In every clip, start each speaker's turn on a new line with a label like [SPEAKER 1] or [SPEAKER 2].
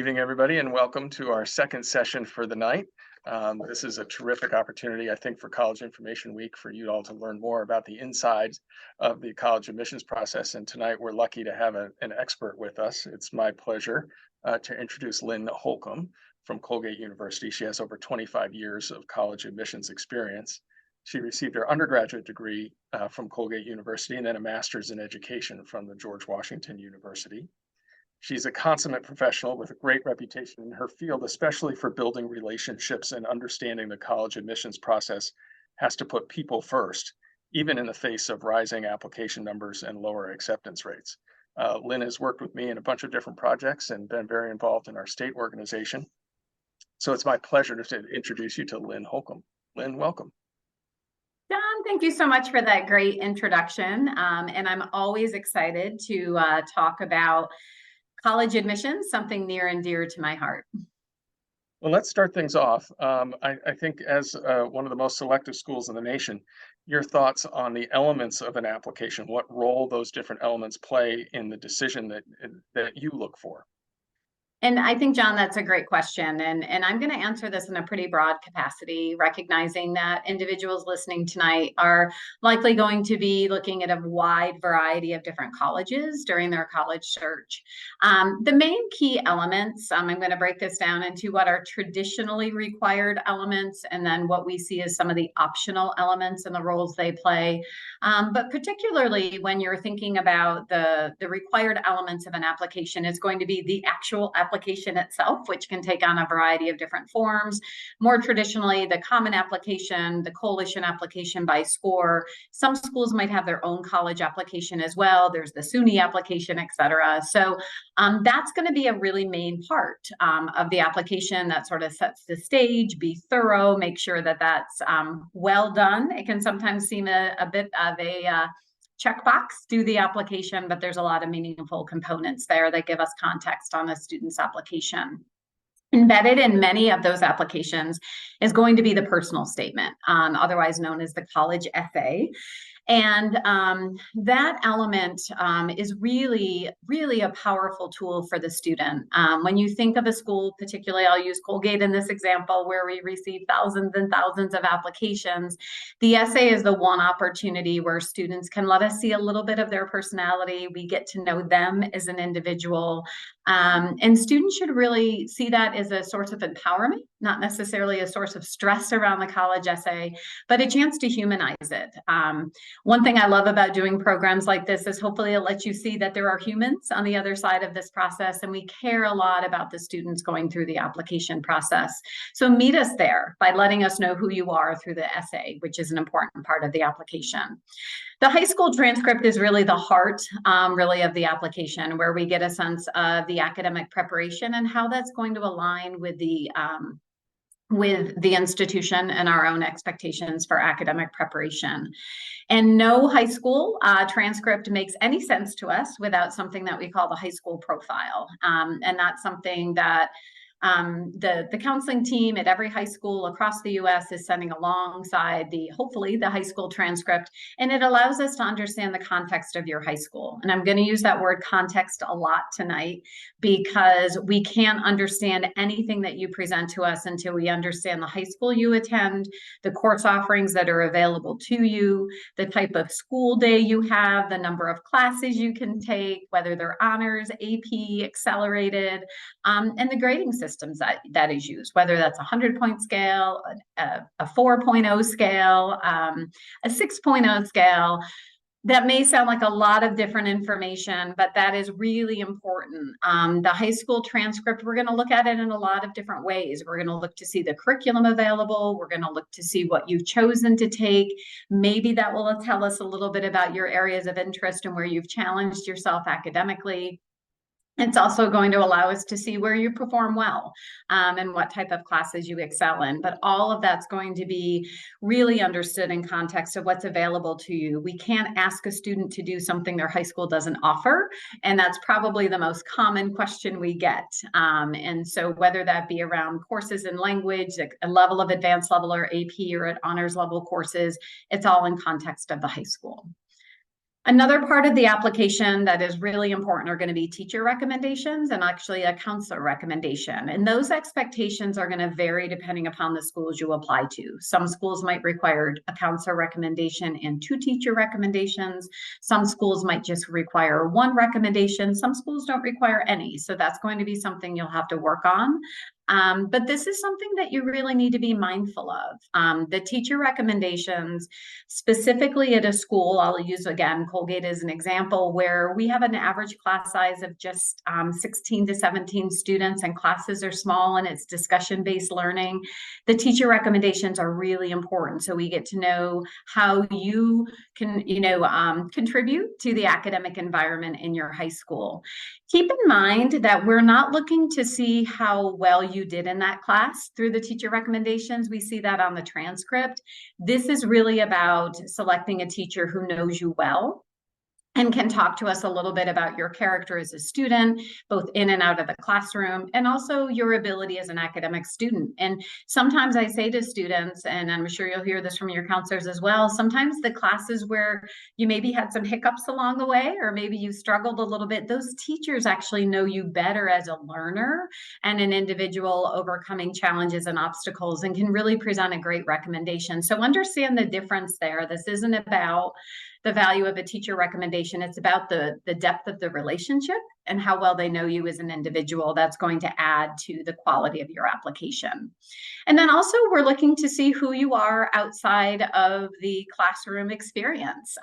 [SPEAKER 1] Evening, everybody, and welcome to our second session for the night. This is a terrific opportunity, I think, for College Information Week for you all to learn more about the insides of the college admissions process. And tonight we're lucky to have an expert with us. It's my pleasure to introduce Lynn Holcomb from Colgate University. She has over 25 years of college admissions experience. She received her undergraduate degree from Colgate University and then a master's in education from the George Washington University. She's a consummate professional with a great reputation in her field, especially for building relationships and understanding the college admissions process has to put people first, even in the face of rising application numbers and lower acceptance rates. Lynn has worked with me in a bunch of different projects and been very involved in our state organization. So it's my pleasure to introduce you to Lynn Holcomb. Lynn, welcome.
[SPEAKER 2] John, thank you so much for that great introduction. And I'm always excited to talk about college admissions, something near and dear to my heart.
[SPEAKER 1] Well, let's start things off. I think as one of the most selective schools in the nation, your thoughts on the elements of an application, what role those different elements play in the decision that you look for.
[SPEAKER 2] And I think, John, that's a great question. And I'm going to answer this in a pretty broad capacity, recognizing that individuals listening tonight are likely going to be looking at a wide variety of different colleges during their college search. The main key elements, I'm going to break this down into what are traditionally required elements and then what we see as some of the optional elements and the roles they play. But particularly when you're thinking about the required elements of an application, is going to be the actual application itself, which can take on a variety of different forms. More traditionally, the common application, the coalition application by score. Some schools might have their own college application as well. There's the SUNY application, et cetera. So that's going to be a really main part of the application that sort of sets the stage, be thorough, make sure that that's well done. It can sometimes seem a bit of a checkbox, do the application, but there's a lot of meaningful components there that give us context on a student's application. Embedded in many of those applications is going to be the personal statement, otherwise known as the college essay. And that element is really, really a powerful tool for the student. When you think of a school, particularly I'll use Colgate in this example, where we receive thousands and thousands of applications, the essay is the one opportunity where students can let us see a little bit of their personality. We get to know them as an individual. And students should really see that as a source of empowerment, not necessarily a source of stress around the college essay, but a chance to humanize it. One thing I love about doing programs like this is hopefully it lets you see that there are humans on the other side of this process, and we care a lot about the students going through the application process. So meet us there by letting us know who you are through the essay, which is an important part of the application. The high school transcript is really the heart, really, of the application, where we get a sense of the academic preparation and how that's going to align with the institution and our own expectations for academic preparation. And no high school transcript makes any sense to us without something that we call the high school profile. And that's something that the counseling team at every high school across the U.S. is sending alongside hopefully the high school transcript, and it allows us to understand the context of your high school. And I'm going to use that word context a lot tonight, because we can't understand anything that you present to us until we understand the high school you attend, the course offerings that are available to you, the type of school day you have, the number of classes you can take, whether they're honors, AP, accelerated, and the grading systems that is used, whether that's a 100-point scale, a 4.0 scale, a 6.0 scale. That may sound like a lot of different information, but that is really important. The high school transcript, we're going to look at it in a lot of different ways. We're going to look to see the curriculum available. We're going to look to see what you've chosen to take. Maybe that will tell us a little bit about your areas of interest and where you've challenged yourself academically. It's also going to allow us to see where you perform well and what type of classes you excel in. But all of that's going to be really understood in context of what's available to you. We can't ask a student to do something their high school doesn't offer. And that's probably the most common question we get. And so whether that be around courses in language, a level of advanced level or AP, or at honors level courses, it's all in context of the high school. Another part of the application that is really important are going to be teacher recommendations and actually a counselor recommendation. And those expectations are going to vary depending upon the schools you apply to. Some schools might require a counselor recommendation and 2 teacher recommendations. Some schools might just require 1 recommendation. Some schools don't require any. So that's going to be something you'll have to work on. But this is something that you really need to be mindful of. The teacher recommendations, specifically at a school, I'll use again Colgate as an example, where we have an average class size of just 16 to 17 students, and classes are small and it's discussion-based learning. The teacher recommendations are really important, so we get to know how you can, contribute to the academic environment in your high school. Keep in mind that we're not looking to see how well you did in that class through the teacher recommendations. We see that on the transcript. This is really about selecting a teacher who knows you well and can talk to us a little bit about your character as a student, both in and out of the classroom, and also your ability as an academic student. And sometimes I say to students, and I'm sure you'll hear this from your counselors as well, sometimes the classes where you maybe had some hiccups along the way, or maybe you struggled a little bit, those teachers actually know you better as a learner and an individual overcoming challenges and obstacles, and can really present a great recommendation. So understand the difference there. This isn't about the value of a teacher recommendation. It's about the depth of the relationship and how well they know you as an individual. That's going to add to the quality of your application. And then also we're looking to see who you are outside of the classroom experience.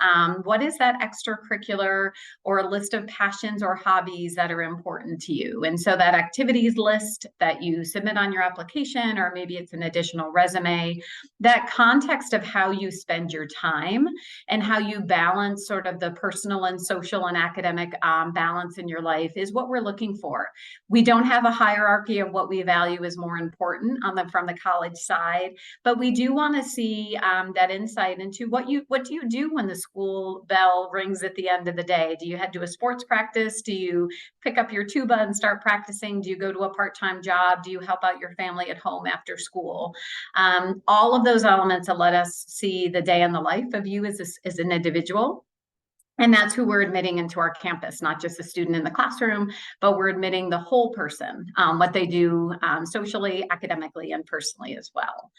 [SPEAKER 2] What is that extracurricular or a list of passions or hobbies that are important to you? And so that activities list that you submit on your application, or maybe it's an additional resume, that context of how you spend your time and how you balance sort of the personal and social and academic balance in your life is what we're looking for. We don't have a hierarchy of what we value as more important from the college side, but we do want to see that insight into what do you do when the school bell rings at the end of the day? Do you head to a sports practice? Do you pick up your tuba and start practicing? Do you go to a part-time job? Do you help out your family at home after school? All of those elements will let us see the day in the life of you as an individual. And that's who we're admitting into our campus, not just a student in the classroom, but we're admitting the whole person, what they do socially, academically, and personally as well.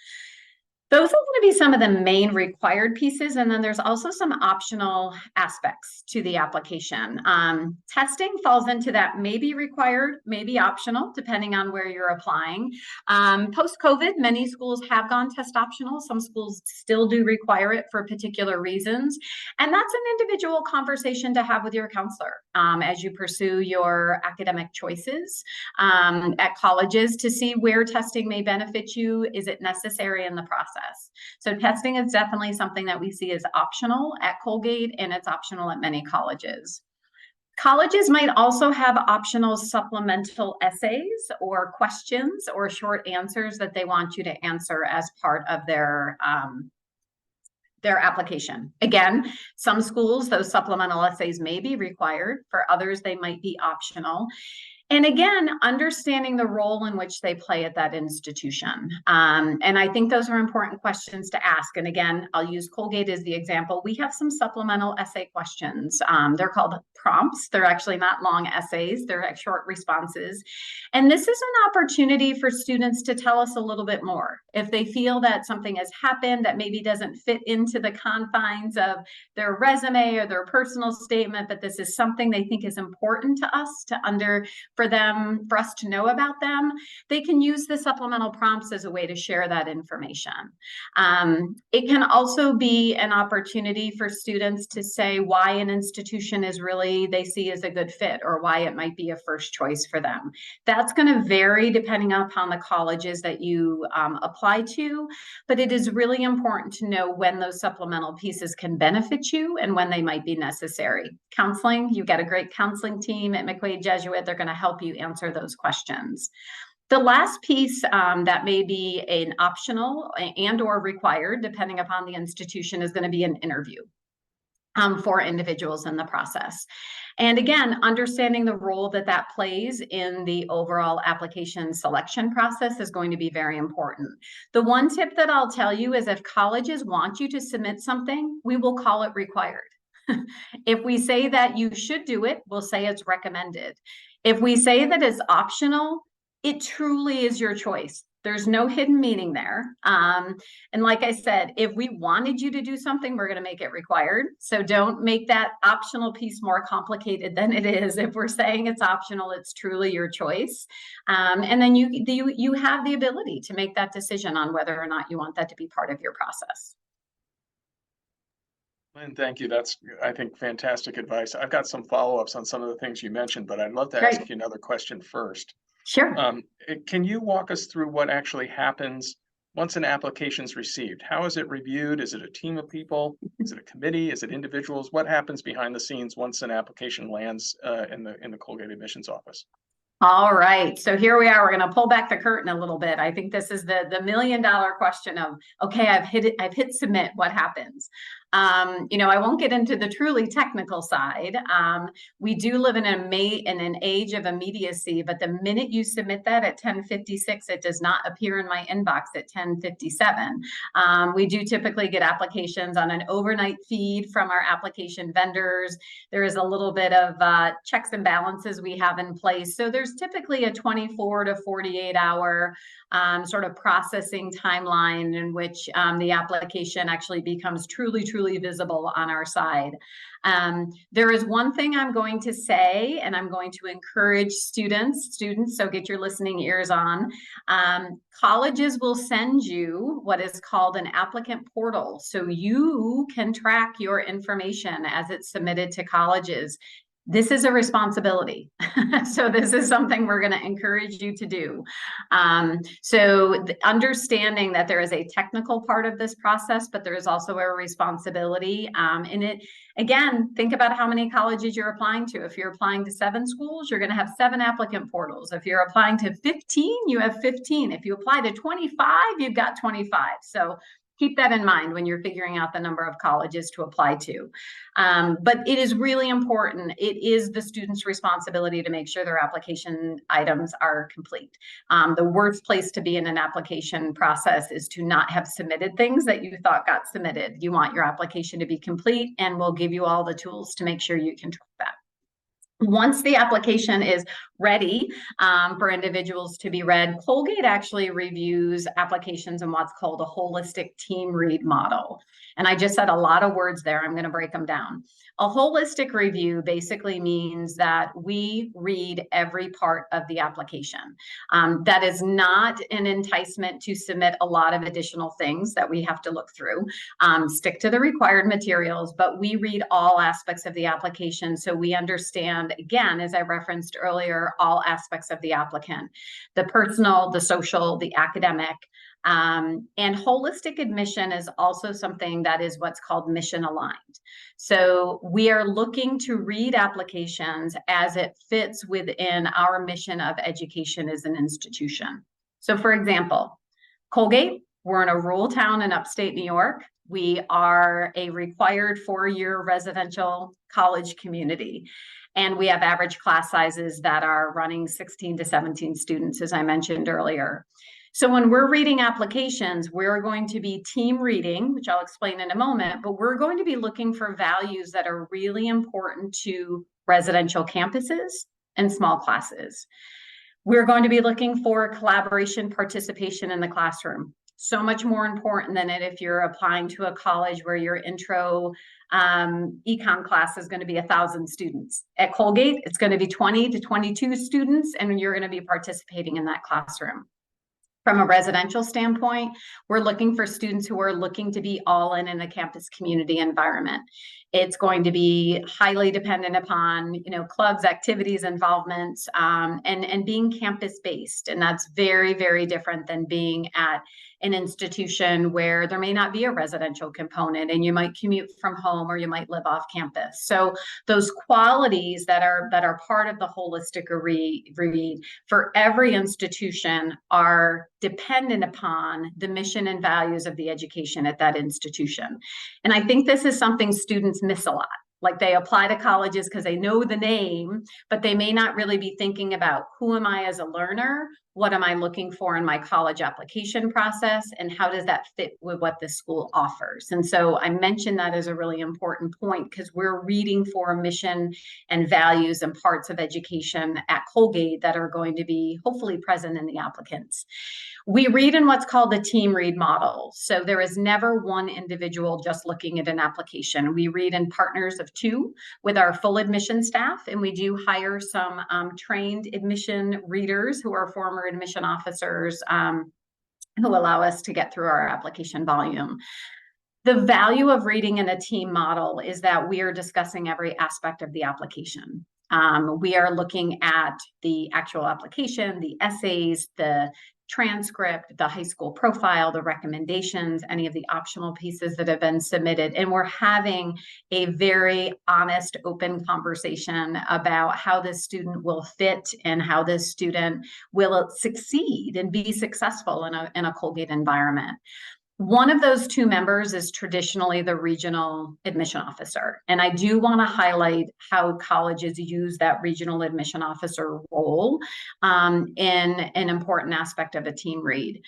[SPEAKER 2] Those are going to be some of the main required pieces. And then there's also some optional aspects to the application. Testing falls into that maybe required, maybe optional, depending on where you're applying. Post-COVID, many schools have gone test optional. Some schools still do require it for particular reasons. And that's an individual conversation to have with your counselor as you pursue your academic choices at colleges to see where testing may benefit you. Is it necessary in the process? So testing is definitely something that we see as optional at Colgate, and it's optional at many colleges. Colleges might also have optional supplemental essays or questions or short answers that they want you to answer as part of their application. Again, some schools, those supplemental essays may be required. For others, they might be optional. And again, understanding the role in which they play at that institution. And I think those are important questions to ask. And again, I'll use Colgate as the example. We have some supplemental essay questions. They're called prompts. They're actually not long essays. They're like short responses. And this is an opportunity for students to tell us a little bit more. If they feel that something has happened that maybe doesn't fit into the confines of their resume or their personal statement, but this is something they think is important to us for us to know about them, they can use the supplemental prompts as a way to share that information. It can also be an opportunity for students to say why an institution is really they see as a good fit, or why it might be a first choice for them. That's going to vary depending upon the colleges that you apply to, but it is really important to know when those supplemental pieces can benefit you and when they might be necessary. Counseling, you've got a great counseling team at McQuaid Jesuit. They're going to help you answer those questions. The last piece that may be an optional and or required, depending upon the institution, is going to be an interview for individuals in the process. And again, understanding the role that that plays in the overall application selection process is going to be very important. The one tip that I'll tell you is if colleges want you to submit something, we will call it required. If we say that you should do it, we'll say it's recommended. If we say that it's optional, it truly is your choice. There's no hidden meaning there. And like I said, if we wanted you to do something, we're going to make it required. So don't make that optional piece more complicated than it is. If we're saying it's optional, it's truly your choice. And then you have the ability to make that decision on whether or not you want that to be part of your process.
[SPEAKER 1] Lynn, thank you. That's, I think, fantastic advice. I've got some follow-ups on some of the things you mentioned, but I'd love to
[SPEAKER 2] Great.
[SPEAKER 1] ask you another question first.
[SPEAKER 2] Sure.
[SPEAKER 1] Can you walk us through what actually happens once an application is received? How is it reviewed? Is it a team of people? Is it a committee? Is it individuals? What happens behind the scenes once an application lands in the Colgate admissions office?
[SPEAKER 2] All right, so here we are. We're going to pull back the curtain a little bit. I think this is the $1,000,000 question of, okay, I've hit submit. What happens? I won't get into the truly technical side. We do live in an age of immediacy, but the minute you submit that at 10:56, it does not appear in my inbox at 10:57. We do typically get applications on an overnight feed from our application vendors. There is a little bit of checks and balances we have in place. So there's typically a 24 to 48 hour sort of processing timeline in which the application actually becomes truly visible on our side. There is one thing I'm going to say, and I'm going to encourage students, so get your listening ears on. Colleges will send you what is called an applicant portal, so you can track your information as it's submitted to colleges. This is a responsibility. So this is something we're going to encourage you to do. So understanding that there is a technical part of this process, but there is also a responsibility. And it, again, think about how many colleges you're applying to. If you're applying to 7 schools, you're going to have 7 applicant portals. If you're applying to 15, you have 15. If you apply to 25, you've got 25. So keep that in mind when you're figuring out the number of colleges to apply to. But it is really important. It is the student's responsibility to make sure their application items are complete. The worst place to be in an application process is to not have submitted things that you thought got submitted. You want your application to be complete, and we'll give you all the tools to make sure you can track that. Once the application is ready for individuals to be read, Colgate actually reviews applications in what's called a holistic team read model. And I just said a lot of words there. I'm going to break them down. A holistic review basically means that we read every part of the application. That is not an enticement to submit a lot of additional things that we have to look through. Stick to the required materials, but we read all aspects of the application so we understand, again, as I referenced earlier, all aspects of the applicant, the personal, the social, the academic. And holistic admission is also something that is what's called mission aligned. So we are looking to read applications as it fits within our mission of education as an institution. So for example, Colgate, we're in a rural town in upstate New York. We are a required 4-year residential college community. And we have average class sizes that are running 16 to 17 students, as I mentioned earlier. So when we're reading applications, we're going to be team reading, which I'll explain in a moment, but we're going to be looking for values that are really important to residential campuses and small classes. We're going to be looking for collaboration, participation in the classroom. So much more important than it if you're applying to a college where your intro econ class is going to be 1,000 students. At Colgate, it's going to be 20 to 22 students, and you're going to be participating in that classroom. From a residential standpoint, we're looking for students who are looking to be all in a campus community environment. It's going to be highly dependent upon, clubs, activities, involvements, and being campus-based. And that's very, very different than being at an institution where there may not be a residential component and you might commute from home or you might live off campus. So those qualities that are part of the holistic read for every institution are dependent upon the mission and values of the education at that institution. And I think this is something students miss a lot. Like they apply to colleges because they know the name, but they may not really be thinking about who am I as a learner? what am I looking for in my college application process, and how does that fit with what the school offers? And so I mentioned that as a really important point, because we're reading for mission and values and parts of education at Colgate that are going to be hopefully present in the applicants. We read in what's called the team read model. So there is never one individual just looking at an application. We read in partners of two with our full admission staff, and we do hire some trained admission readers who are former admission officers who allow us to get through our application volume. The value of reading in a team model is that we are discussing every aspect of the application. We are looking at the actual application, the essays, the transcript, the high school profile, the recommendations, any of the optional pieces that have been submitted. And we're having a very honest, open conversation about how this student will fit and how this student will succeed and be successful in a Colgate environment. One of those two members is traditionally the regional admission officer. And I do want to highlight how colleges use that regional admission officer role in an important aspect of a team read.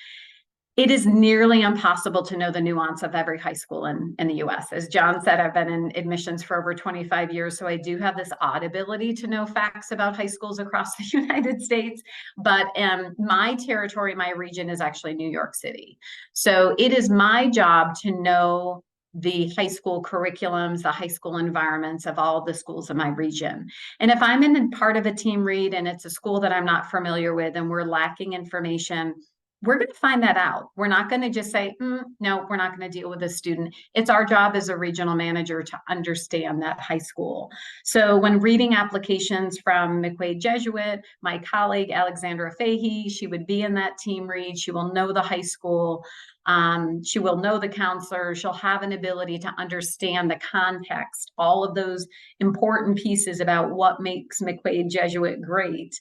[SPEAKER 2] It is nearly impossible to know the nuance of every high school in the US. As John said, I've been in admissions for over 25 years, so I do have this odd ability to know facts about high schools across the United States. But my territory, my region is actually New York City. So it is my job to know the high school curriculums, the high school environments of all of the schools in my region. And if I'm in part of a team read and it's a school that I'm not familiar with and we're lacking information, we're going to find that out. We're not going to just say, no, we're not going to deal with this student. It's our job as a regional manager to understand that high school. So when reading applications from McQuaid Jesuit, my colleague, Alexandra Fahey, she would be in that team read. She will know the high school. She will know the counselor. She'll have an ability to understand the context, all of those important pieces about what makes McQuaid Jesuit great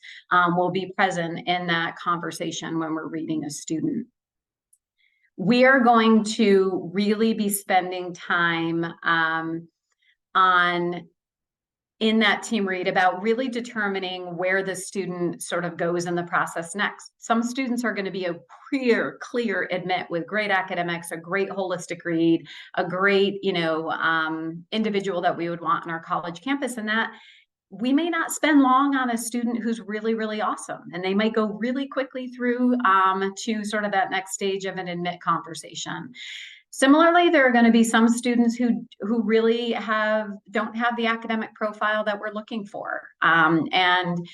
[SPEAKER 2] will be present in that conversation when we're reading a student. We are going to really be spending time in that team read about really determining where the student sort of goes in the process next. Some students are going to be a clear admit with great academics, a great holistic read, a great, individual that we would want on our college campus, and that we may not spend long on a student who's really, really awesome. And they might go really quickly through to sort of that next stage of an admit conversation. Similarly, there are going to be some students who really don't have the academic profile that we're looking for. And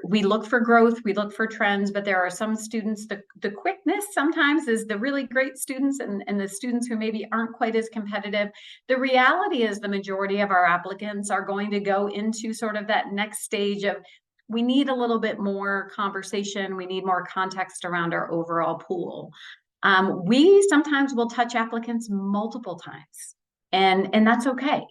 [SPEAKER 2] we look for growth, we look for trends, but there are some students, the quickness sometimes is the really great students and the students who maybe aren't quite as competitive. The reality is the majority of our applicants are going to go into sort of that next stage of, we need a little bit more conversation, we need more context around our overall pool. We sometimes will touch applicants multiple times, and that's okay.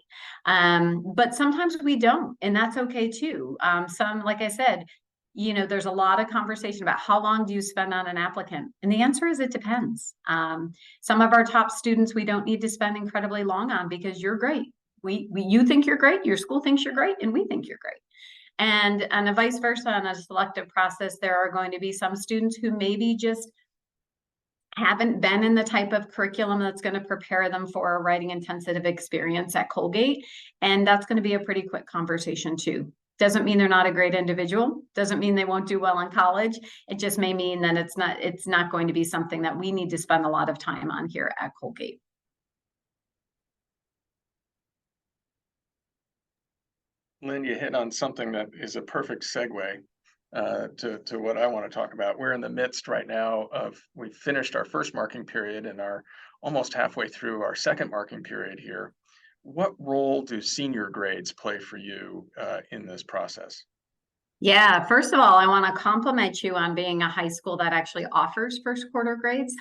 [SPEAKER 2] But sometimes we don't, and that's okay too. Like I said, there's a lot of conversation about how long do you spend on an applicant? And the answer is it depends. Some of our top students we don't need to spend incredibly long on because you're great. You think you're great, your school thinks you're great, and we think you're great. And a vice versa on a selective process, there are going to be some students who maybe just haven't been in the type of curriculum that's going to prepare them for a writing intensive experience at Colgate. And that's going to be a pretty quick conversation too. Doesn't mean they're not a great individual. Doesn't mean they won't do well in college. It just may mean that it's not going to be something that we need to spend a lot of time on here at Colgate.
[SPEAKER 1] Lynn, you hit on something that is a perfect segue to what I want to talk about. We're in the midst right now we've finished our first marking period and are almost halfway through our second marking period here. What role do senior grades play for you in this process?
[SPEAKER 2] Yeah, first of all, I want to compliment you on being a high school that actually offers first quarter grades.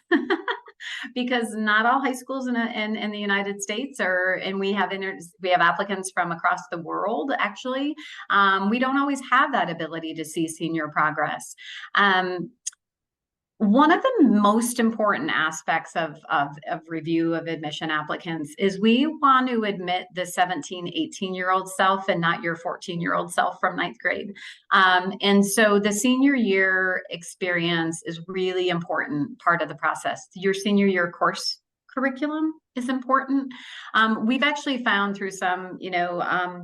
[SPEAKER 2] Because not all high schools in the United States and we have applicants from across the world. Actually, we don't always have that ability to see senior progress. One of the most important aspects of review of admission applicants is we want to admit the 17, 18-year-old self and not your 14-year-old self from ninth grade. And so the senior year experience is really important part of the process. Your senior year course curriculum is important. We've actually found through some,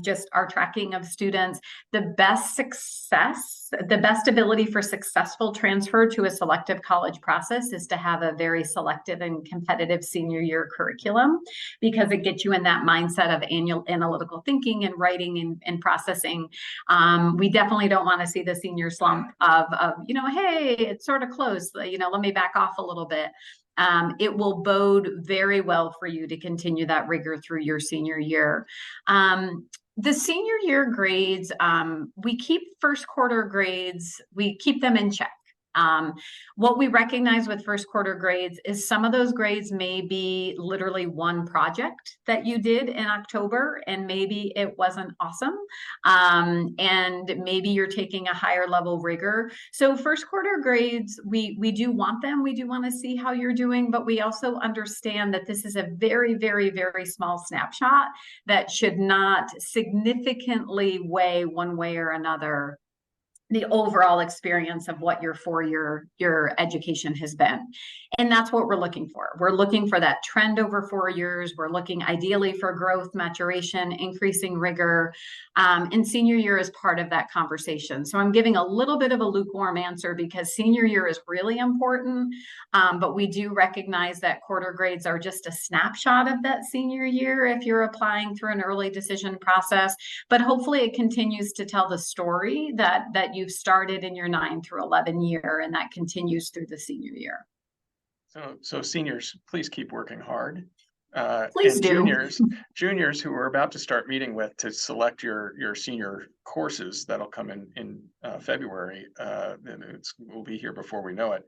[SPEAKER 2] just our tracking of students, the best ability for successful transfer to a selective college process is to have a very selective and competitive senior year curriculum, because it gets you in that mindset of annual analytical thinking and writing and processing. We definitely don't want to see the senior slump of, hey, it's sort of close, let me back off a little bit. It will bode very well for you to continue that rigor through your senior year. The senior year grades, we keep first quarter grades, we keep them in check. What we recognize with first quarter grades is some of those grades may be literally one project that you did in October, and maybe it wasn't awesome. And maybe you're taking a higher level rigor. So first quarter grades, we do want them. We do want to see how you're doing, but we also understand that this is a very, very, very small snapshot that should not significantly weigh one way or another the overall experience of what your your education has been. And that's what we're looking for. We're looking for that trend over 4 years. We're looking ideally for growth, maturation, increasing rigor. And senior year is part of that conversation. So I'm giving a little bit of a lukewarm answer because senior year is really important. But we do recognize that quarter grades are just a snapshot of that senior year if you're applying through an early decision process. But hopefully it continues to tell the story that you've started in your 9 through 11 year, and that continues through the senior year.
[SPEAKER 1] So seniors, please keep working hard.
[SPEAKER 2] Please
[SPEAKER 1] and
[SPEAKER 2] do.
[SPEAKER 1] Juniors who are about to start meeting with to select your senior courses that'll come in February, and we'll be here before we know it.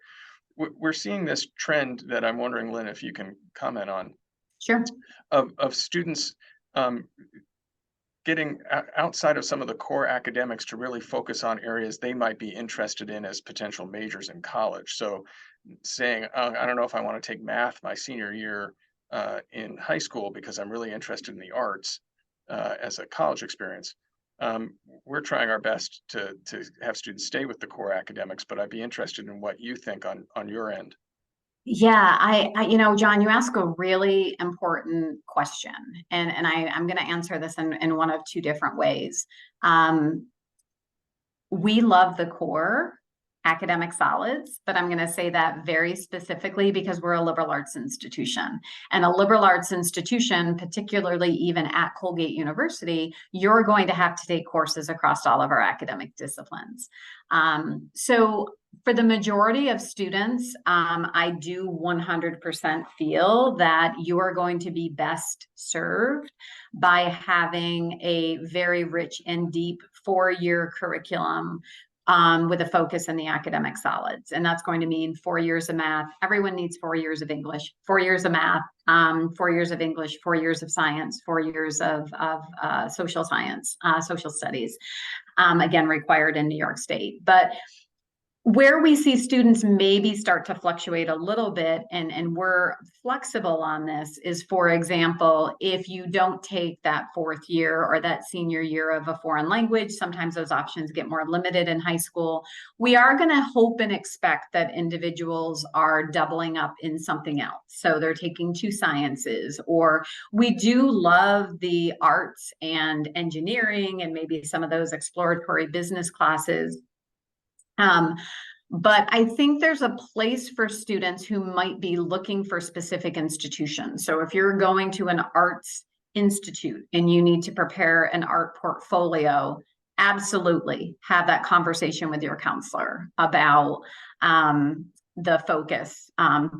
[SPEAKER 1] We're seeing this trend that I'm wondering, Lynn, if you can comment on.
[SPEAKER 2] Sure.
[SPEAKER 1] Of students getting outside of some of the core academics to really focus on areas they might be interested in as potential majors in college. So saying, I don't know if I want to take math my senior year in high school because I'm really interested in the arts as a college experience. We're trying our best to have students stay with the core academics, but I'd be interested in what you think on your end.
[SPEAKER 2] Yeah, John, you ask a really important question, and I'm going to answer this in one of two different ways. We love the core academic solids, but I'm going to say that very specifically because we're a liberal arts institution. And a liberal arts institution, particularly even at Colgate University, you're going to have to take courses across all of our academic disciplines. So for the majority of students, I do 100% feel that you are going to be best served by having a very rich and deep 4-year curriculum with a focus in the academic solids. And that's going to mean 4 years of math. Everyone needs 4 years of English, 4 years of math, 4 years of English, 4 years of science, 4 years of social science, social studies, again, required in New York State. But where we see students maybe start to fluctuate a little bit, and we're flexible on this, is, for example, if you don't take that 4th year or that senior year of a foreign language, sometimes those options get more limited in high school. We are going to hope and expect that individuals are doubling up in something else. So they're taking 2 sciences, or we do love the arts and engineering and maybe some of those exploratory business classes. But I think there's a place for students who might be looking for specific institutions. So if you're going to an arts institute and you need to prepare an art portfolio, absolutely have that conversation with your counselor about the focus,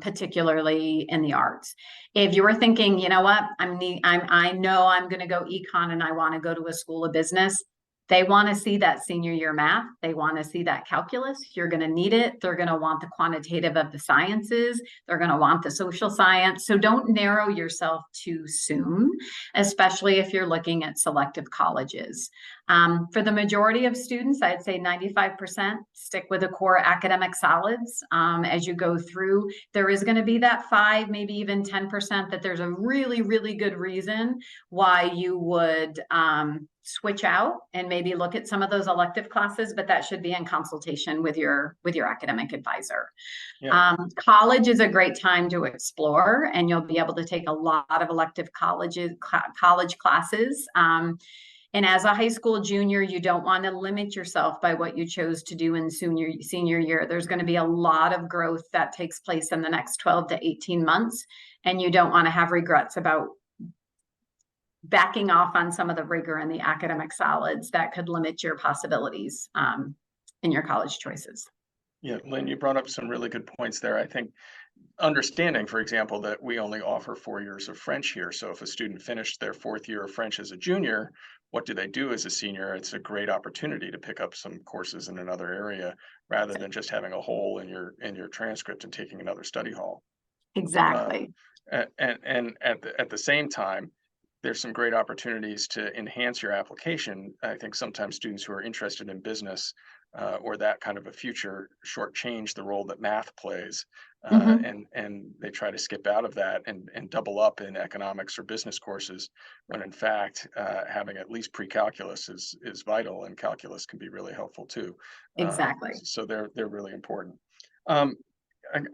[SPEAKER 2] particularly in the arts. If you were thinking, you know what, I know I'm going to go econ and I want to go to a school of business, they want to see that senior year math. They want to see that calculus. You're going to need it. They're going to want the quantitative of the sciences. They're going to want the social science. So don't narrow yourself too soon, especially if you're looking at selective colleges. For the majority of students, I'd say 95% stick with the core academic solids. As you go through, there is going to be that 5, maybe even 10% that there's a really, really good reason why you would switch out and maybe look at some of those elective classes, but that should be in consultation with your academic advisor.
[SPEAKER 1] Yeah.
[SPEAKER 2] College is a great time to explore, and you'll be able to take a lot of elective college classes. And as a high school junior, you don't want to limit yourself by what you chose to do in senior year. There's going to be a lot of growth that takes place in the next 12 to 18 months, and you don't want to have regrets about backing off on some of the rigor and the academic solids that could limit your possibilities in your college choices.
[SPEAKER 1] Yeah, Lynn, you brought up some really good points there. I think understanding, for example, that we only offer 4 years of French here. So if a student finished their 4th year of French as a junior, what do they do as a senior? It's a great opportunity to pick up some courses in another area rather than just having a hole in your transcript and taking another study hall.
[SPEAKER 2] Exactly.
[SPEAKER 1] And at the same time, there's some great opportunities to enhance your application. I think sometimes students who are interested in business or that kind of a future shortchange the role that math plays, and they try to skip out of that and double up in economics or business courses, when in fact having at least pre-calculus is vital, and calculus can be really helpful too.
[SPEAKER 2] Exactly.
[SPEAKER 1] So they're really important.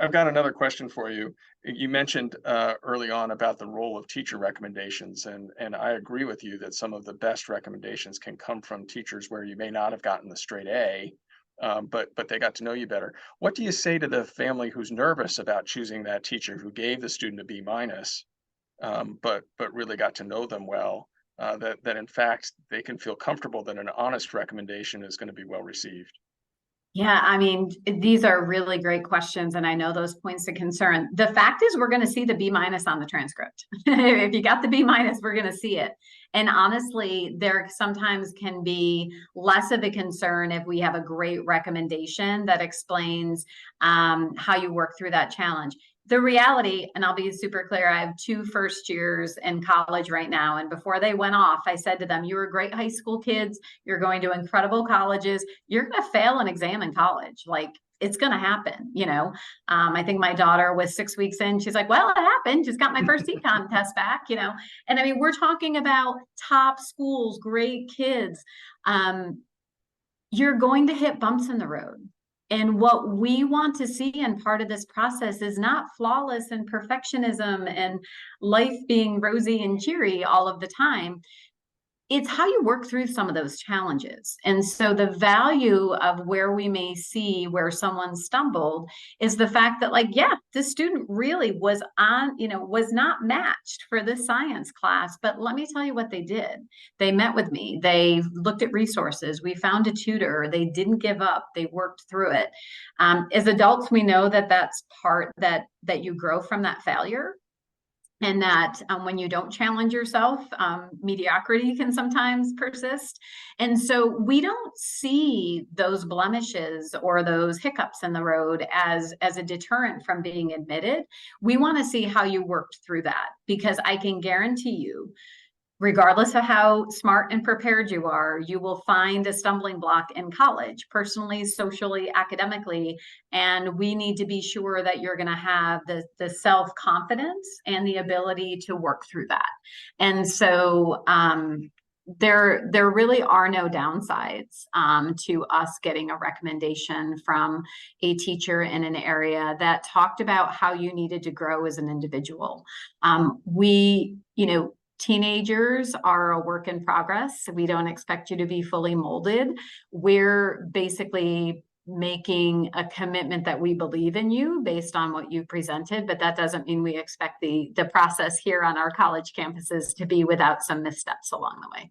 [SPEAKER 1] I've got another question for you. You mentioned early on about the role of teacher recommendations, and I agree with you that some of the best recommendations can come from teachers where you may not have gotten the straight A, but they got to know you better. What do you say to the family who's nervous about choosing that teacher who gave the student a B minus, but really got to know them well, that in fact they can feel comfortable that an honest recommendation is going to be well received?
[SPEAKER 2] Yeah, I mean, these are really great questions, and I know those points of concern. The fact is, we're going to see the B minus on the transcript. If you got the B minus, we're going to see it. And honestly, there sometimes can be less of a concern if we have a great recommendation that explains how you work through that challenge. The reality, and I'll be super clear, I have 2 first years in college right now. And before they went off, I said to them, you were great high school kids. You're going to incredible colleges. You're going to fail an exam in college. Like, it's going to happen, you know. I think my daughter was 6 weeks in. She's like, well, it happened. Just got my first econ test back, you know. And I mean, we're talking about top schools, great kids. You're going to hit bumps in the road. And what we want to see in part of this process is not flawless and perfectionism and life being rosy and cheery all of the time. It's how you work through some of those challenges. And so the value of where we may see where someone stumbled is the fact that, like, yeah, this student really was on, you know, was not matched for this science class, but let me tell you what they did. They met with me, they looked at resources, we found a tutor, they didn't give up, they worked through it. As adults, we know that that's part that you grow from that failure. And that when you don't challenge yourself, mediocrity can sometimes persist. And so we don't see those blemishes or those hiccups in the road as a deterrent from being admitted. We want to see how you worked through that, because I can guarantee you, regardless of how smart and prepared you are, you will find a stumbling block in college, personally, socially, academically. And we need to be sure that you're going to have the self-confidence and the ability to work through that. And so there really are no downsides to us getting a recommendation from a teacher in an area that talked about how you needed to grow as an individual. Teenagers are a work in progress. We don't expect you to be fully molded. We're basically making a commitment that we believe in you based on what you presented, but that doesn't mean we expect the process here on our college campuses to be without some missteps along the way.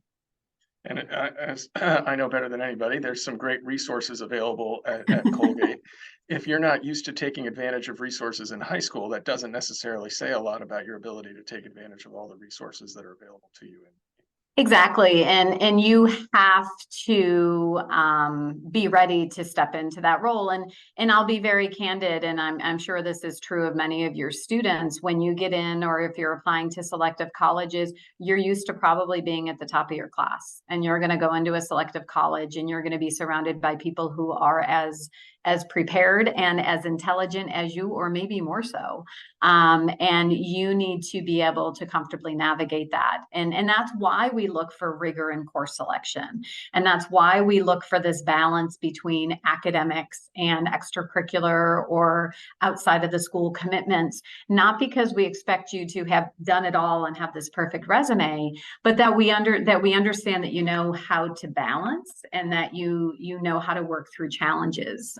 [SPEAKER 1] And as I know better than anybody, there's some great resources available at Colgate. If you're not used to taking advantage of resources in high school, that doesn't necessarily say a lot about your ability to take advantage of all the resources that are available to you
[SPEAKER 2] Exactly. And you have to be ready to step into that role. And I'll be very candid, and I'm sure this is true of many of your students. When you get in, or if you're applying to selective colleges, you're used to probably being at the top of your class, and you're going to go into a selective college and you're going to be surrounded by people who are as prepared and as intelligent as you, or maybe more so. And you need to be able to comfortably navigate that. And that's why we look for rigor in course selection. And that's why we look for this balance between academics and extracurricular or outside of the school commitments, not because we expect you to have done it all and have this perfect resume, but that we understand that you know how to balance, and that you know how to work through challenges.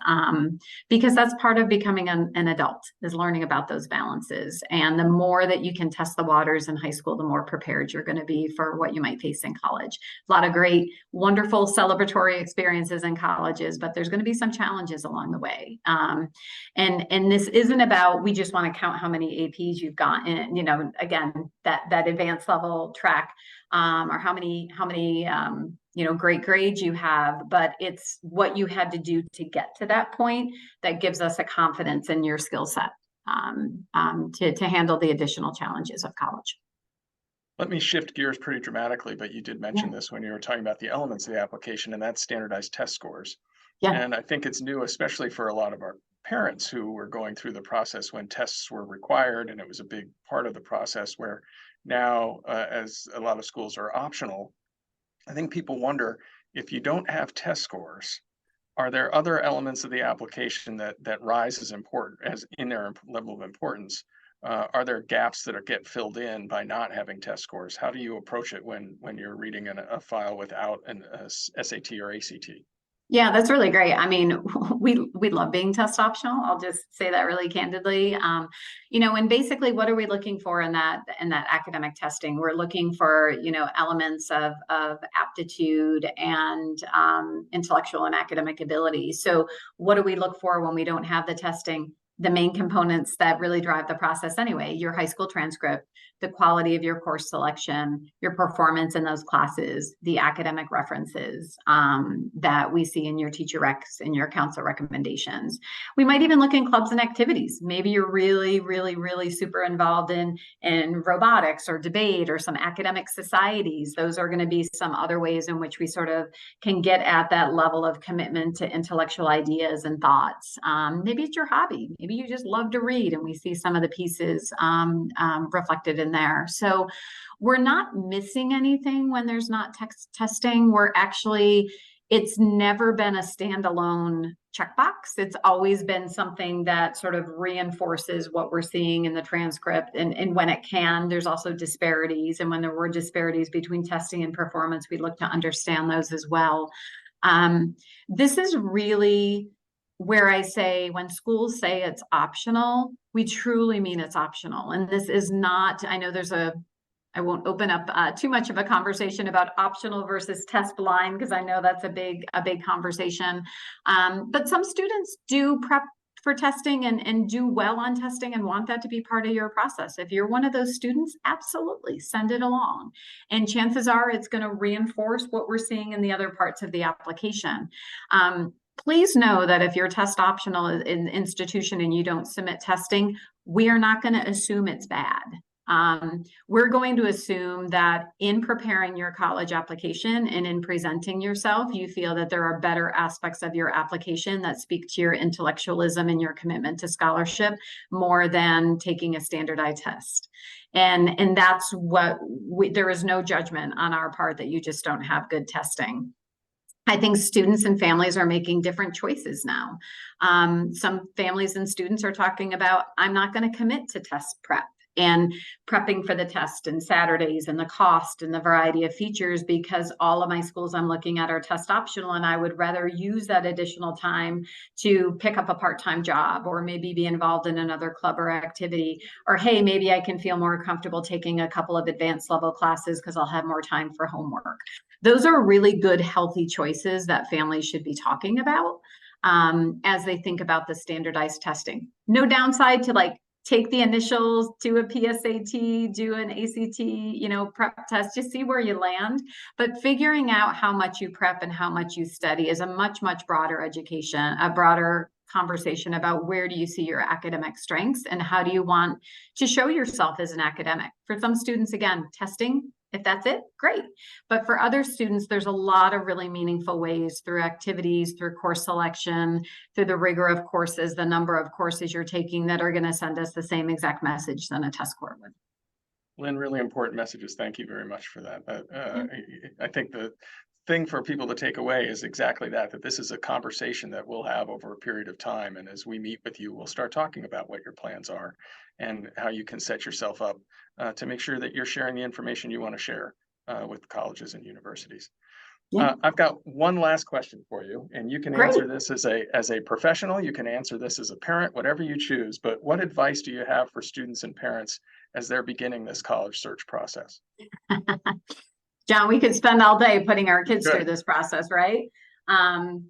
[SPEAKER 2] Because that's part of becoming an adult, is learning about those balances. And the more that you can test the waters in high school, the more prepared you're going to be for what you might face in college. A lot of great, wonderful celebratory experiences in colleges, but there's going to be some challenges along the way. And this isn't about, we just want to count how many APs you've gotten, again, that advanced level track, or how many great grades you have, but it's what you had to do to get to that point that gives us a confidence in your skill set to handle the additional challenges of college.
[SPEAKER 1] Let me shift gears pretty dramatically, but you did mention this when you were talking about the elements of the application, and that's standardized test scores.
[SPEAKER 2] Yeah.
[SPEAKER 1] And I think it's new, especially for a lot of our parents who were going through the process when tests were required, and it was a big part of the process, where now, as a lot of schools are optional, I think people wonder, if you don't have test scores, are there other elements of the application that rise as important as in their level of importance? Are there gaps that get filled in by not having test scores? How do you approach it when you're reading a file without an SAT or ACT?
[SPEAKER 2] Yeah, that's really great. I mean, we love being test optional. I'll just say that really candidly. And basically, what are we looking for in that academic testing? We're looking for, elements of aptitude and intellectual and academic ability. So what do we look for when we don't have the testing? The main components that really drive the process anyway: your high school transcript, the quality of your course selection, your performance in those classes, the academic references that we see in your teacher recs and your council recommendations. We might even look in clubs and activities. Maybe you're really, really, really super involved in robotics or debate or some academic societies. Those are going to be some other ways in which we sort of can get at that level of commitment to intellectual ideas and thoughts. Maybe it's your hobby. Maybe you just love to read, and we see some of the pieces reflected in there. So we're not missing anything when there's not testing. It's never been a standalone checkbox. It's always been something that sort of reinforces what we're seeing in the transcript. And when it can, there's also disparities. And when there were disparities between testing and performance, we look to understand those as well. This is really where I say, when schools say it's optional, we truly mean it's optional. And this is not, I know I won't open up too much of a conversation about optional versus test blind, because I know that's a big conversation. But some students do prep for testing and do well on testing and want that to be part of your process. If you're one of those students, absolutely send it along. And chances are it's going to reinforce what we're seeing in the other parts of the application. Please know that if you're test optional in the institution and you don't submit testing, we are not going to assume it's bad. We're going to assume that in preparing your college application and in presenting yourself, you feel that there are better aspects of your application that speak to your intellectualism and your commitment to scholarship more than taking a standardized test. And that's what there is no judgment on our part that you just don't have good testing. I think students and families are making different choices now. Some families and students are talking about, I'm not going to commit to test prep and prepping for the test and Saturdays and the cost and the variety of features, because all of my schools I'm looking at are test optional, and I would rather use that additional time to pick up a part-time job, or maybe be involved in another club or activity, or hey, maybe I can feel more comfortable taking a couple of advanced level classes because I'll have more time for homework. Those are really good, healthy choices that families should be talking about as they think about the standardized testing. No downside to take the initials, do a PSAT, do an ACT, prep test, just see where you land. But figuring out how much you prep and how much you study is a much, much broader education, a broader conversation about where do you see your academic strengths and how do you want to show yourself as an academic. For some students, again, testing, if that's it, great. But for other students, there's a lot of really meaningful ways through activities, through course selection, through the rigor of courses, the number of courses you're taking that are going to send us the same exact message than a test score would.
[SPEAKER 1] Lynn, really important messages. Thank you very much for that. I think the thing for people to take away is exactly that this is a conversation that we'll have over a period of time. And as we meet with you, we'll start talking about what your plans are and how you can set yourself up to make sure that you're sharing the information you want to share with colleges and universities. Yeah. I've got one last question for you, and you can answer this as a professional, you can answer this as a parent, whatever you choose, but what advice do you have for students and parents as they're beginning this college search process?
[SPEAKER 2] John, we could spend all day putting our kids through this process, right? I'm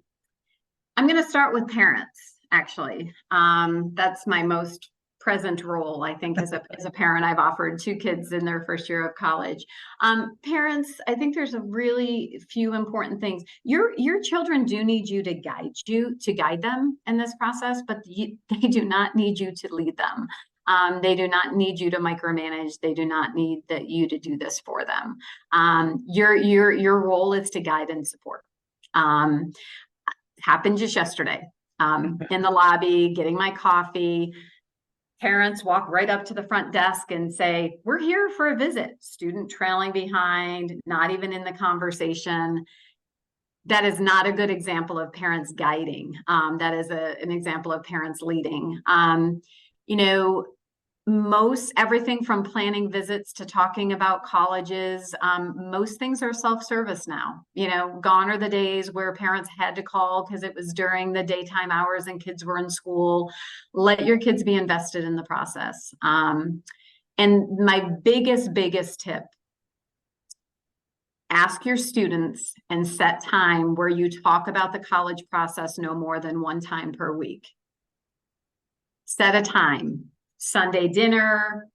[SPEAKER 2] going to start with parents, actually. That's my most present role, I think, as a parent. I've offered 2 kids in their first year of college. Parents, I think there's a really few important things. Your children do need you to guide them in this process, but they do not need you to lead them. They do not need you to micromanage. They do not need you to do this for them. Your role is to guide and support. Happened just yesterday in the lobby, getting my coffee. Parents walk right up to the front desk and say, "We're here for a visit." Student trailing behind, not even in the conversation. That is not a good example of parents guiding. That is an example of parents leading. Everything from planning visits to talking about colleges, most things are self-service now. Gone are the days where parents had to call because it was during the daytime hours and kids were in school. Let your kids be invested in the process. And my biggest tip, ask your students and set time where you talk about the college process no more than 1 time per week. Set a time. Sunday dinner,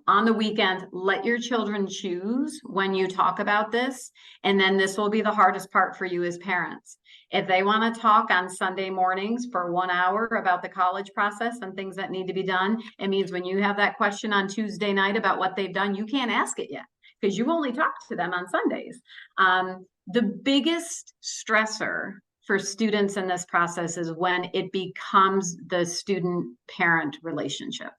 [SPEAKER 2] on the weekend, let your children choose when you talk about this. And then this will be the hardest part for you as parents. If they want to talk on Sunday mornings for 1 hour about the college process and things that need to be done, it means when you have that question on Tuesday night about what they've done, you can't ask it yet because you only talk to them on Sundays. The biggest stressor for students in this process is when it becomes the student-parent relationship.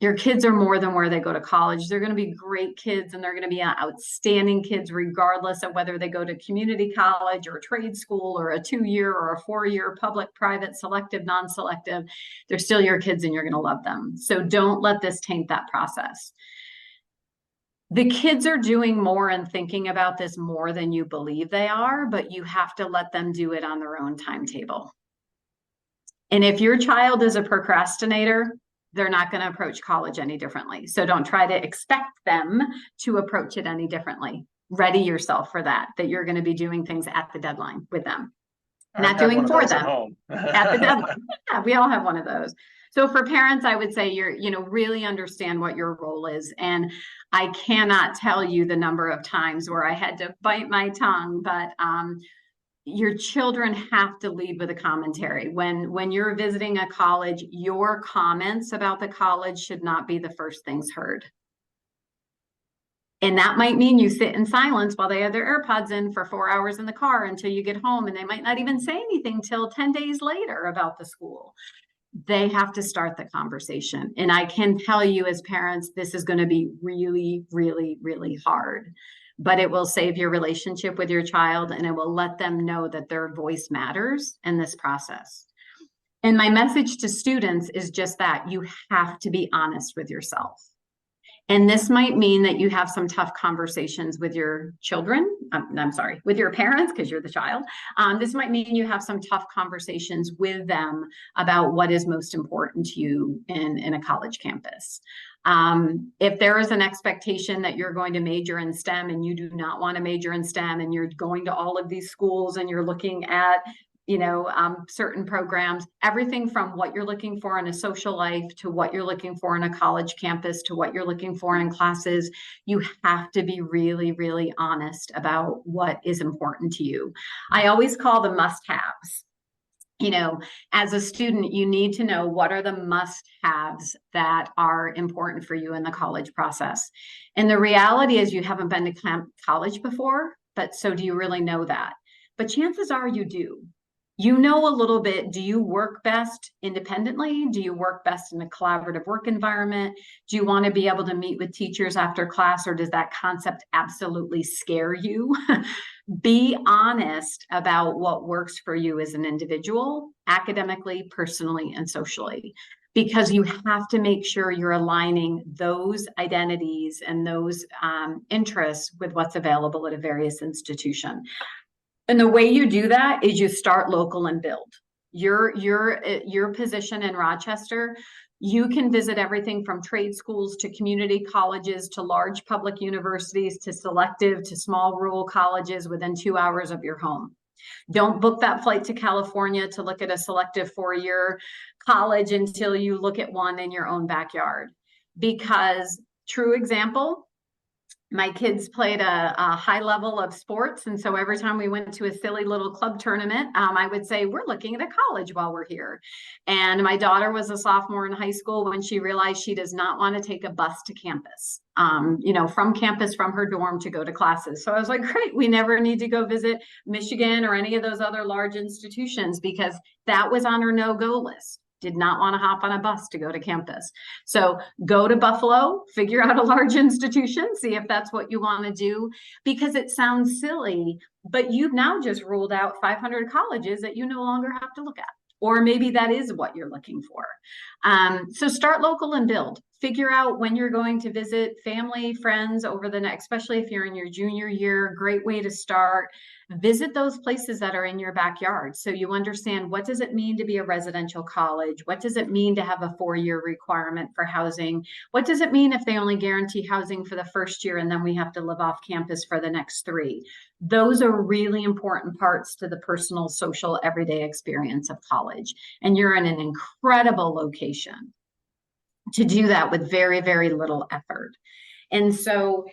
[SPEAKER 2] Your kids are more than where they go to college. They're going to be great kids and they're going to be outstanding kids regardless of whether they go to community college or trade school or a 2-year or a 4-year public, private, selective, non-selective. They're still your kids and you're going to love them. So don't let this taint that process. The kids are doing more and thinking about this more than you believe they are, but you have to let them do it on their own timetable. And if your child is a procrastinator, they're not going to approach college any differently. So don't try to expect them to approach it any differently. Ready yourself for that you're going to be doing things at the deadline with them. Not doing for them at the deadline. Yeah, we all have one of those. So for parents, I would say really understand what your role is. And I cannot tell you the number of times where I had to bite my tongue, but your children have to lead with a commentary. When you're visiting a college, your comments about the college should not be the first things heard. And that might mean you sit in silence while they have their AirPods in for 4 hours in the car until you get home, and they might not even say anything till 10 days later about the school. They have to start the conversation. And I can tell you as parents, this is going to be really, really, really hard, but it will save your relationship with your child and it will let them know that their voice matters in this process. And my message to students is just that you have to be honest with yourself. And this might mean that you have some tough conversations with your children. With your parents, because you're the child. This might mean you have some tough conversations with them about what is most important to you in a college campus. If there is an expectation that you're going to major in STEM and you do not want to major in STEM and you're going to all of these schools and you're looking at certain programs, everything from what you're looking for in a social life to what you're looking for in a college campus to what you're looking for in classes. You have to be really, really honest about what is important to you. I always call them must-haves. As a student, you need to know what are the must-haves that are important for you in the college process. And the reality is you haven't been to college before, but so do you really know that? But chances are you do. You know a little bit. Do you work best independently? Do you work best in a collaborative work environment? Do you want to be able to meet with teachers after class, or does that concept absolutely scare you? Be honest about what works for you as an individual, academically, personally, and socially, because you have to make sure you're aligning those identities and those interests with what's available at a various institution. And the way you do that is you start local and build. Your position in Rochester, you can visit everything from trade schools to community colleges to large public universities to selective to small rural colleges within 2 hours of your home. Don't book that flight to California to look at a selective 4-year college until you look at one in your own backyard. Because, true example, my kids played a high level of sports. And so every time we went to a silly little club tournament, I would say, we're looking at a college while we're here. And my daughter was a sophomore in high school when she realized she does not want to take a bus to campus, from campus, from her dorm to go to classes. So I was like, great, we never need to go visit Michigan or any of those other large institutions, because that was on her no-go list. Did not want to hop on a bus to go to campus. So go to Buffalo, figure out a large institution, see if that's what you want to do, because it sounds silly, but you've now just ruled out 500 colleges that you no longer have to look at. Or maybe that is what you're looking for. So start local and build. Figure out when you're going to visit family, friends over the next, especially if you're in your junior year, great way to start. Visit those places that are in your backyard, so you understand, what does it mean to be a residential college? What does it mean to have a 4-year requirement for housing? What does it mean if they only guarantee housing for the first year and then we have to live off campus for the next 3? Those are really important parts to the personal, social, everyday experience of college. And you're in an incredible location to do that with very, very little effort. And so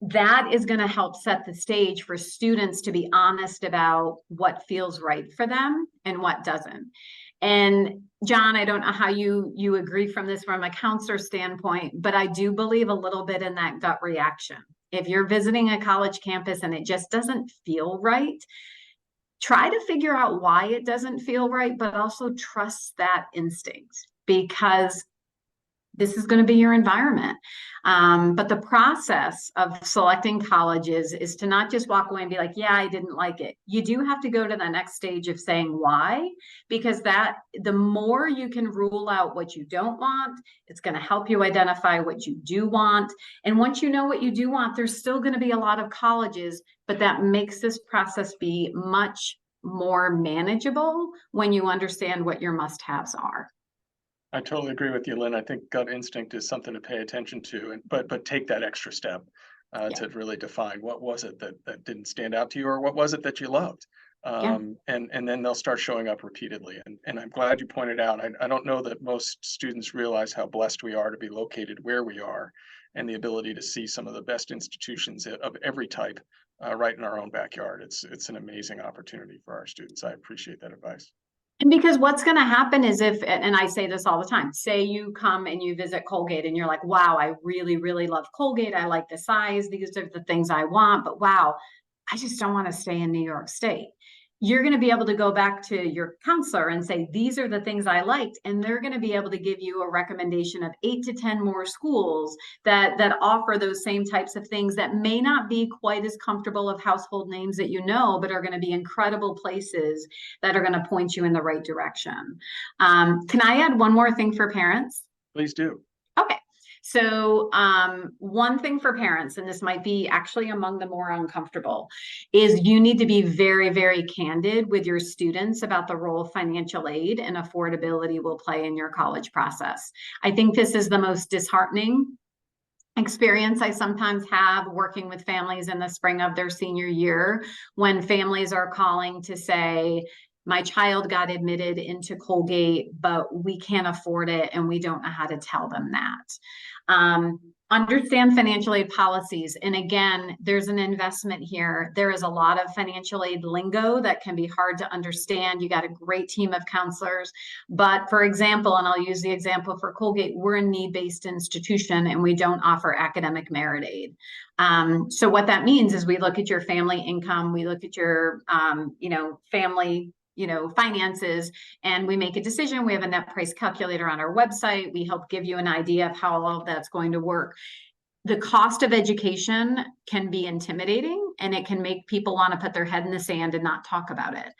[SPEAKER 2] that is going to help set the stage for students to be honest about what feels right for them and what doesn't. And John, I don't know how you agree from this from a counselor standpoint, but I do believe a little bit in that gut reaction. If you're visiting a college campus and it just doesn't feel right, try to figure out why it doesn't feel right, but also trust that instinct, because this is going to be your environment. But the process of selecting colleges is to not just walk away and be like, yeah, I didn't like it. You do have to go to the next stage of saying why, because the more you can rule out what you don't want, it's going to help you identify what you do want. And once you know what you do want, there's still going to be a lot of colleges, but that makes this process be much more manageable when you understand what your must-haves are.
[SPEAKER 1] I totally agree with you, Lynn. I think gut instinct is something to pay attention to, but take that extra step to really define what was it that didn't stand out to you, or what was it that you loved. And then they'll start showing up repeatedly. And I'm glad you pointed out, I don't know that most students realize how blessed we are to be located where we are, and the ability to see some of the best institutions of every type right in our own backyard. It's an amazing opportunity for our students. I appreciate that advice.
[SPEAKER 2] And because what's going to happen is and I say this all the time, say you come and you visit Colgate and you're like, wow, I really, really love Colgate. I like the size. These are the things I want, but wow, I just don't want to stay in New York State. You're going to be able to go back to your counselor and say, these are the things I liked. And they're going to be able to give you a recommendation of 8 to 10 more schools that offer those same types of things, that may not be quite as comfortable of household names that you know, but are going to be incredible places that are going to point you in the right direction. Can I add one more thing for parents?
[SPEAKER 1] Please do.
[SPEAKER 2] Okay. So one thing for parents, and this might be actually among the more uncomfortable, is you need to be very, very candid with your students about the role financial aid and affordability will play in your college process. I think this is the most disheartening experience I sometimes have working with families in the spring of their senior year, when families are calling to say, my child got admitted into Colgate, but we can't afford it and we don't know how to tell them that. Understand financial aid policies. And again, there's an investment here. There is a lot of financial aid lingo that can be hard to understand. You got a great team of counselors. But for example, and I'll use the example for Colgate, we're a need-based institution and we don't offer academic merit aid. So what that means is we look at your family income, we look at your family finances, and we make a decision. We have a net price calculator on our website. We help give you an idea of how all of that's going to work. The cost of education can be intimidating, and it can make people want to put their head in the sand and not talk about it.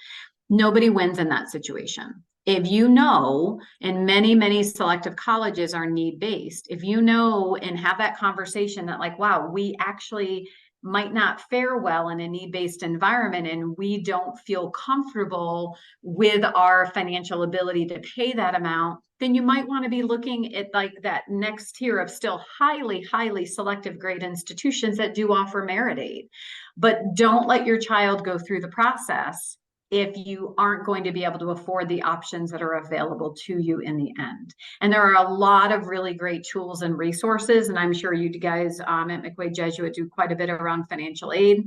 [SPEAKER 2] Nobody wins in that situation. If you know, and many selective colleges are need-based, if you know and have that conversation that like, wow, we actually might not fare well in a need-based environment and we don't feel comfortable with our financial ability to pay that amount, then you might want to be looking at like that next tier of still highly selective grade institutions that do offer merit aid. But don't let your child go through the process if you aren't going to be able to afford the options that are available to you in the end. And there are a lot of really great tools and resources, and I'm sure you guys at McQuaid Jesuit do quite a bit around financial aid.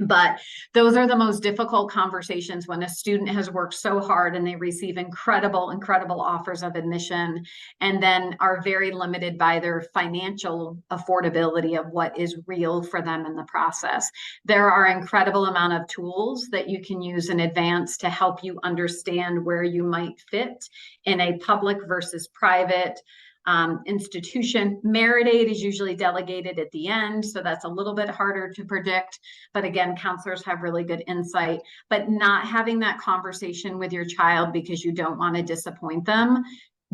[SPEAKER 2] But those are the most difficult conversations when a student has worked so hard and they receive incredible offers of admission and then are very limited by their financial affordability of what is real for them in the process. There are incredible amount of tools that you can use in advance to help you understand where you might fit in a public versus private institution. Merit aid is usually delegated at the end, so that's a little bit harder to predict. But again, counselors have really good insight. But not having that conversation with your child because you don't want to disappoint them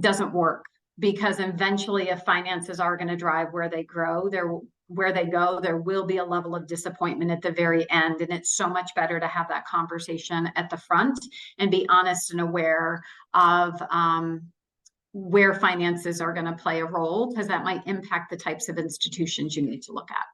[SPEAKER 2] doesn't work, because eventually if finances are going to drive where they go, there will be a level of disappointment at the very end. And it's so much better to have that conversation at the front and be honest and aware of where finances are going to play a role, because that might impact the types of institutions you need to look at.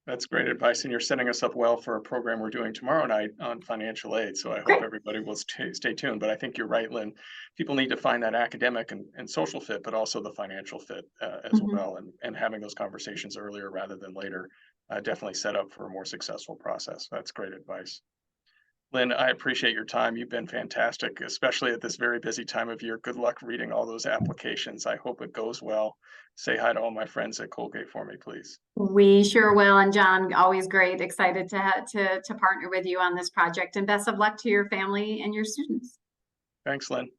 [SPEAKER 1] That's great advice. And you're setting us up well for a program we're doing tomorrow night on financial aid. So I hope everybody will stay tuned. But I think you're right, Lynn. People need to find that academic and social fit, but also the financial fit as well. And having those conversations earlier rather than later definitely set up for a more successful process. That's great advice. Lynn, I appreciate your time. You've been fantastic, especially at this very busy time of year. Good luck reading all those applications. I hope it goes well. Say hi to all my friends at Colgate for me, please.
[SPEAKER 2] We sure will. And John, always great. Excited to partner with you on this project, and best of luck to your family and your students.
[SPEAKER 1] Thanks, Lynn.